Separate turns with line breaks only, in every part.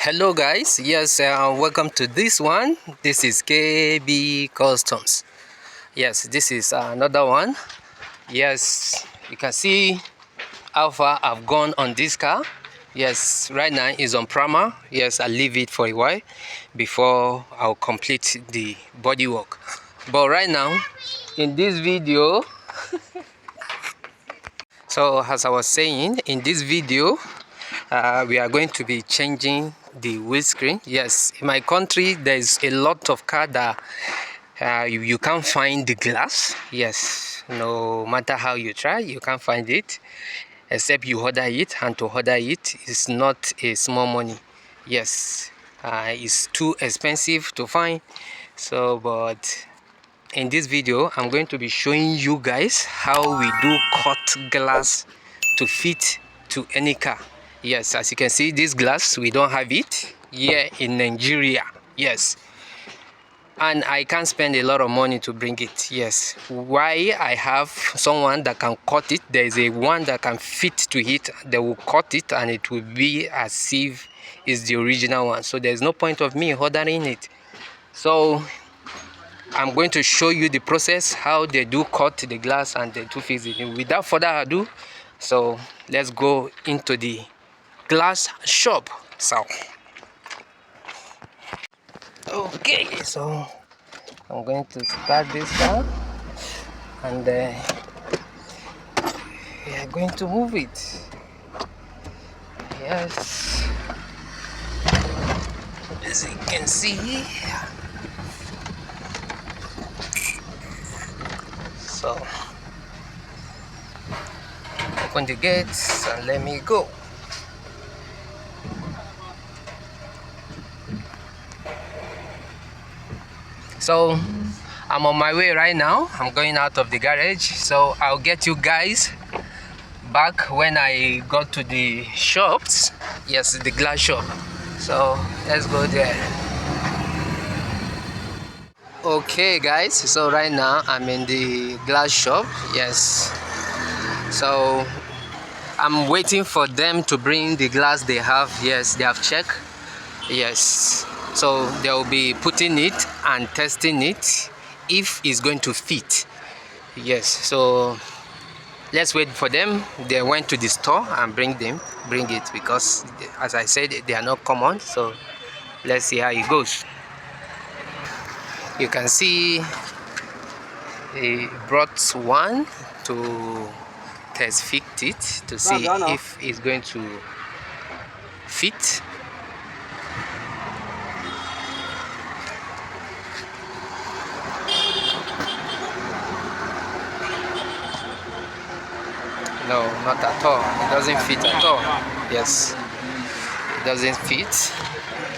Hello guys, yes, welcome to this one. This is KB Customs. Yes, this is another one. Yes, you can see how far I've gone on this car. Yes, right now is on primer. Yes, I leave it for a while before I'll complete the body work. But right now in this video, so as I was saying, in this video we are going to be changing the windscreen. Yes, in my country there's a lot of car that you can't find the glass. Yes, no matter how you try, you can't find it except you order it, and to order it is not a small money. Yes, it's too expensive to find. So but in this video I'm going to be showing you guys how we do cut glass to fit to any car. Yes, as you can see, this glass, we don't have it here in Nigeria. Yes, and I can't spend a lot of money to bring it. Yes, why? I have someone that can cut it. There is a one that can fit to it. They will cut it and it will be as if it's the original one. So there's no point of me ordering it. So I'm going to show you the process, how they do cut the glass and they do fix it. Without further ado, so let's go into the glass shop. So okay, so I'm going to start this car and we are going to move it. Yes, as you can see, so open the gates and let me go. So I'm on my way right now. I'm going out of the garage, so I'll get you guys back when I go to the shops. Yes, the glass shop. So let's go there. Okay guys, so right now I'm in the glass shop. Yes, so I'm waiting for them to bring the glass they have. Yes, they have checked. Yes, so they'll be putting it and testing it if it's going to fit. Yes, so let's wait for them. They went to the store and bring it, because as I said, they are not common. So let's see how it goes. You can see he brought one to test fit it to see if it's going to fit. No, not at all. It doesn't fit at all. Yes, it doesn't fit.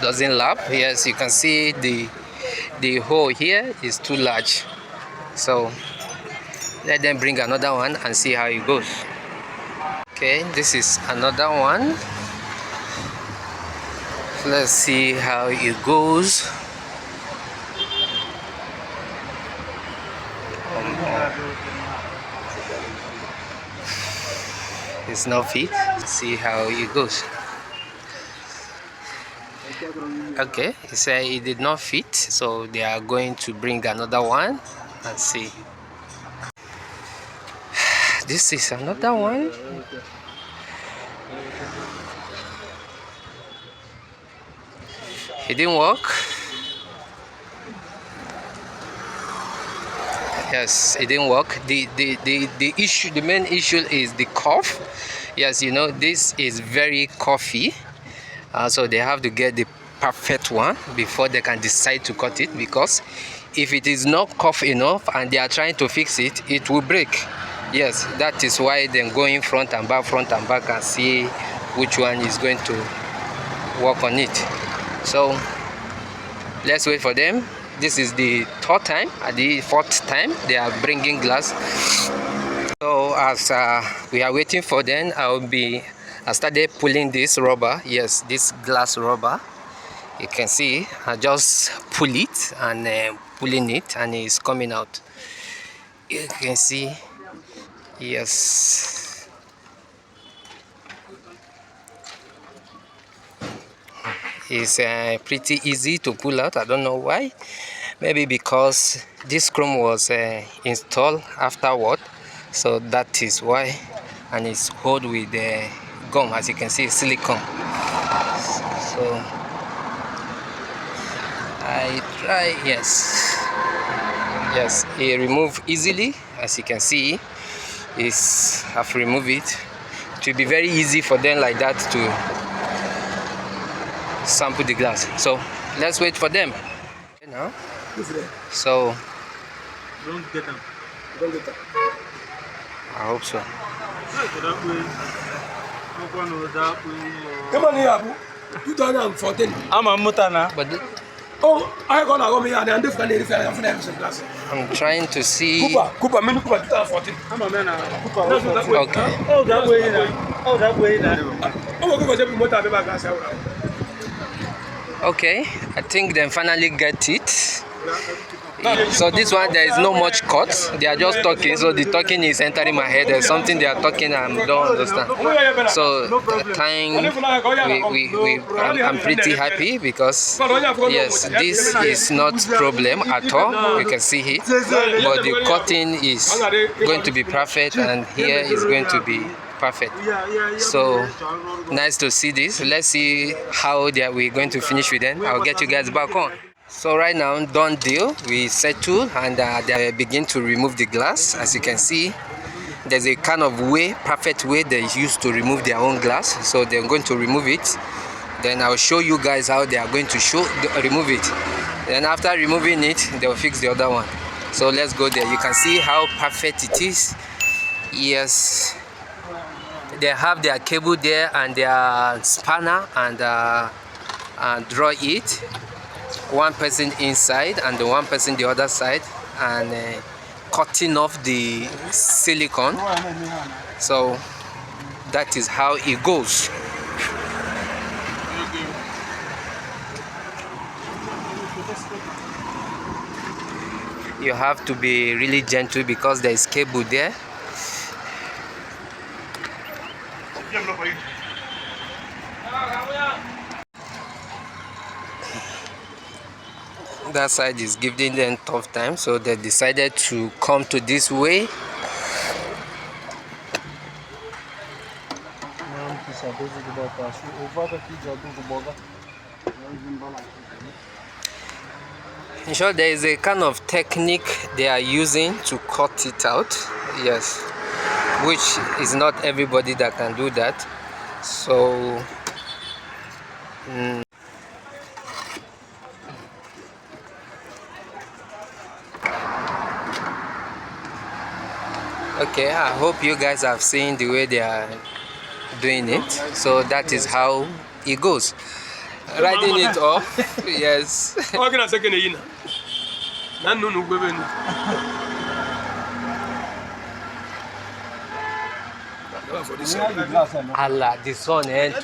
Doesn't lap. Yes, you can see the hole here is too large. So let them bring another one and see how it goes. Okay, this is another one. Let's see how it goes. It's not fit. See how it goes. Okay, he said it did not fit, so they are going to bring another one and see. This is another one. It didn't work. Yes, it didn't work. The issue, the main issue is the cuff. Yes, you know, this is very cuffy, so they have to get the perfect one before they can decide to cut it, because if it is not cuff enough and they are trying to fix it, it will break. Yes, that is why they're going front and back and see which one is going to work on it. So let's wait for them. This is the third time, at the fourth time they are bringing glass. So as we are waiting for them, I started pulling this rubber. Yes, this glass rubber. You can see I just pull it and pulling it, and it's coming out. You can see. Yes, is pretty easy to pull out. I don't know why. Maybe because this chrome was installed afterward, so that is why. And it's held with the gum, as you can see, silicone. So I try, yes, it remove easily, as you can see. I've removed it. It will be very easy for them like that to sample the glass. So let's wait for them. Now, so
Don't get them.
I hope so.
Come on here, Abu. 2014.
I'm a mutana.
But
Oh, I got a home here and different class.
I'm trying to see.
Cooper, mini Cooper 2014.
I'm a man.
Okay.
Oh, that way. Oh, that way.
Oh, go to motor glass.
Okay, I think they finally get it. So this one, there is no much cut. They are just talking, so the talking is entering my head. There's something they are talking and I don't understand. So I'm pretty happy because yes, this is not problem at all. You can see it, but the cutting is going to be perfect, and here is going to be perfect. So nice to see this. Let's see how we're going to finish with them. I'll get you guys back on. So right now, done deal. We settle and they begin to remove the glass. As you can see, there's a kind of perfect way they use to remove their own glass. So they're going to remove it. Then I'll show you guys how they are going to remove it. Then after removing it, they'll fix the other one. So let's go there. You can see how perfect it is. Yes, they have their cable there and their spanner and draw it. One person inside and the one person the other side, and cutting off the silicone. So that is how it goes. You have to be really gentle because there is cable there. That side is giving them tough time, so they decided to come to this way. In short, there is a kind of technique they are using to cut it out, yes, which is not everybody that can do that. So okay, I hope you guys have seen the way they are doing it. So that is how it goes. Riding it off, yes. Allah, the sun today.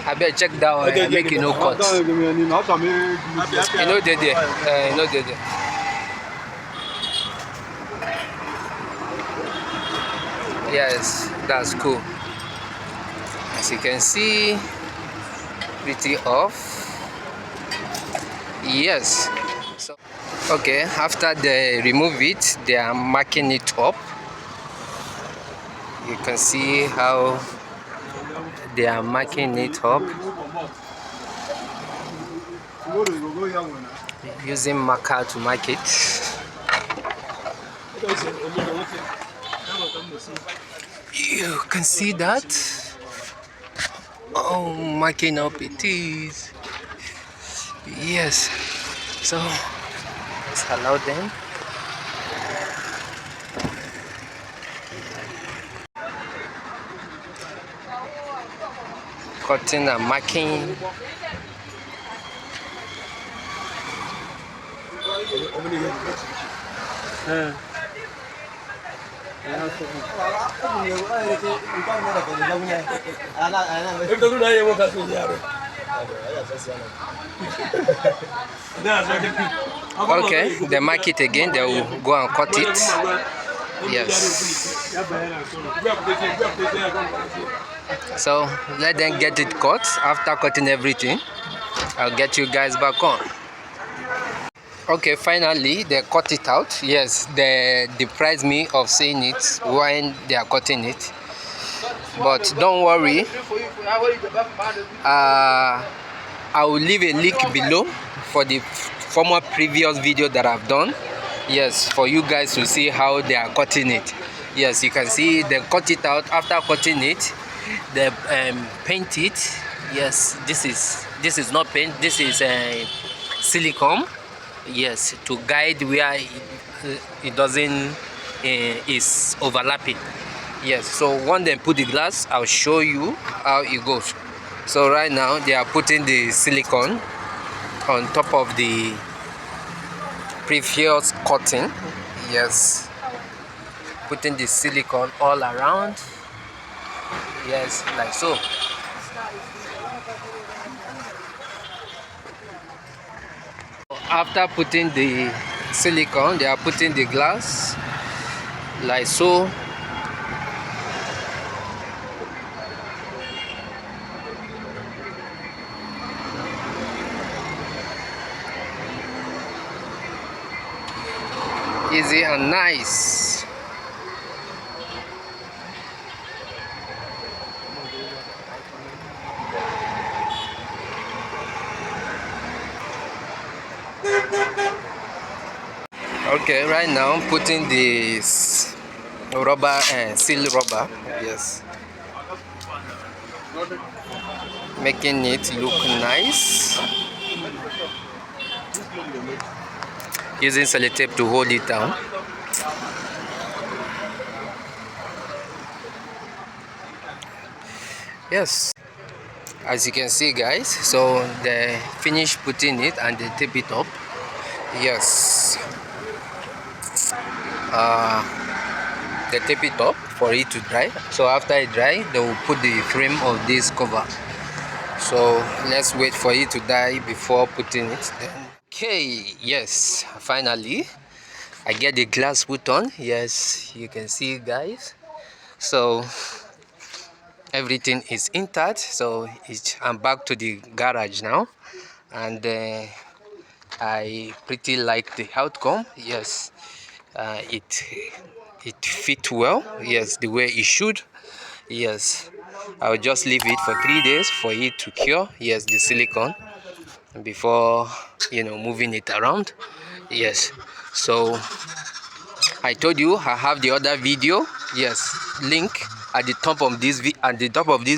I better check that one. Make it no cut. You know they there. You know they there. Yes, that's cool. As you can see, pretty off. Yes. So okay, after they remove it, they are marking it up. You can see how they are marking it up using marker to mark it. You can see that. Oh, marking up it is. Yes. So let's allow them. Cutting and marking. Okay, they mark it again, they will go and cut it. Yes. So let them get it cut. After cutting everything, I'll get you guys back on. Okay, finally they cut it out. Yes, they deprived me of seeing it when they are cutting it, but don't worry, I will leave a link below for the former previous video that I've done. Yes, for you guys to see how they are cutting it. Yes, you can see they cut it out. After cutting it, they paint it. Yes, this is not paint, this is silicone. Yes, to guide where it doesn't is overlapping. Yes, so when they put the glass, I'll show you how it goes. So right now they are putting the silicone on top of the previous cutting. Yes, putting the silicone all around. Yes, like so. After putting the silicone, they are putting the glass like so. Easy and nice. Okay, right now I'm putting this rubber and seal rubber. Yes, making it look nice. Using sellotape to hold it down. Yes, as you can see guys, so they finish putting it and they tape it up. Yes, they tape it up for it to dry. So after it dry, they will put the frame of this cover. So let's wait for it to dry before putting it then. Okay, yes, finally I get the glass put on. Yes, you can see guys, so everything is intact. So I'm back to the garage now, and I pretty like the outcome. Yes, it fit well. Yes, the way it should. Yes, I'll just leave it for 3 days for it to cure. Yes, the silicone, before moving it around. Yes, so I told you I have the other video. Yes, link at the top of this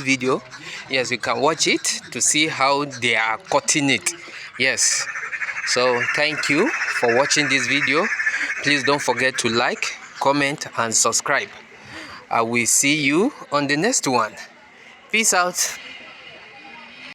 video. Yes, you can watch it to see how they are cutting it. Yes, so thank you for watching this video. Please don't forget to like, comment and subscribe. I will see you on the next one. Peace out.